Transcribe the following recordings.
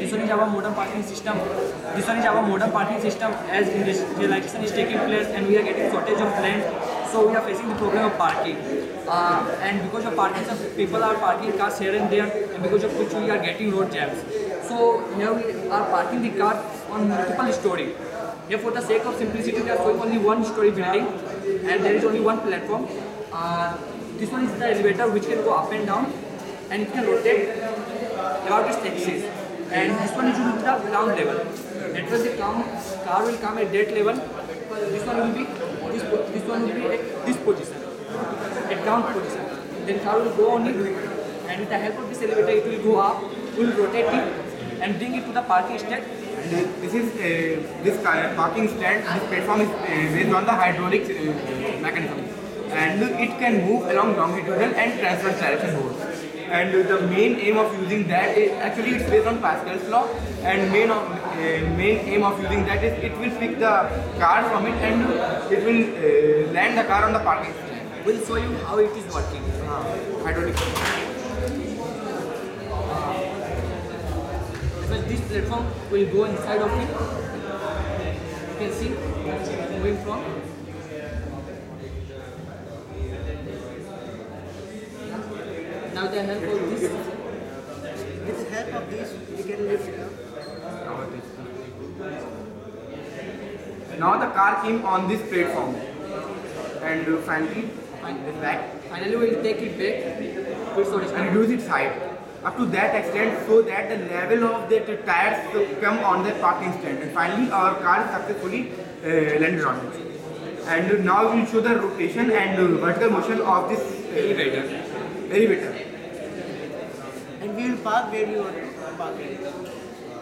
this one is our modern parking system. This one is our modern parking system as industrialization is taking place and we are getting shortage of land. So we are facing the problem of parking. And because of parking, some people are parking cars here and there, and because of which we are getting road jams. So here we are parking the car on multiple story. Here for the sake of simplicity, we are showing only one story building and there is only one platform. This one is the elevator which can go up and down and it can rotate about its axis. And this one is the ground level. That was the car will come at that level. This one will be at this position, at ground position. Then car will go on it, and with the help of this elevator, it will go up, will rotate it, and bring it to the parking stand. This parking stand. This platform is based on the hydraulic mechanism, and it can move along longitudinal and transverse direction both. And the main aim of using that is actually it's based on Pascal's law, and main aim of using that is it will pick the car from it and it will land the car on the parking stand. We'll show you how it is working. Hydraulic. Because this platform will go inside of it. You can see moving from. Now the help of this. With the help of this, we can lift it up. Now the car came on this platform, and finally it's back Finally, we'll take it back to its original. and reduce its height up to that extent so that the level of the tires come on the parking stand. And finally, our car is successfully landed on it. And now we will show the rotation and vertical motion of this elevator. And we will park where we want to park it.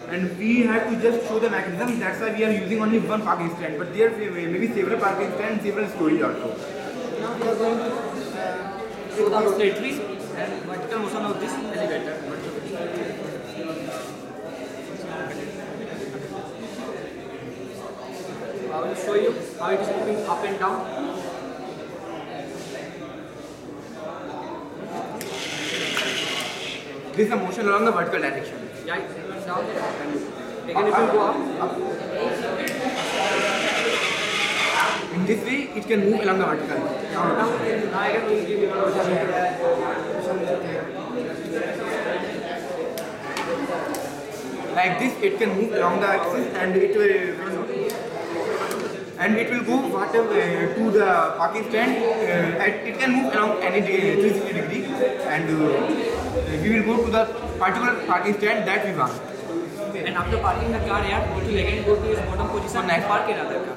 And we have to just show the mechanism. That's why we are using only one parking stand. But there may be several parking stands, several stories also. Now we are going to show the rotatory and vertical motion of this elevator. I will show you how it is moving up and down. This is the motion along the vertical direction. Yeah, it's down. Again, it will go up. In this way, it can move along the vertical. Now again, we will give you Like this, it can move along the axis and it will go whatever to the parking stand. It can move along any 360 degree, and we will go to the particular parking stand that we want. And after parking the car here, it will again go to its bottom position and park another car.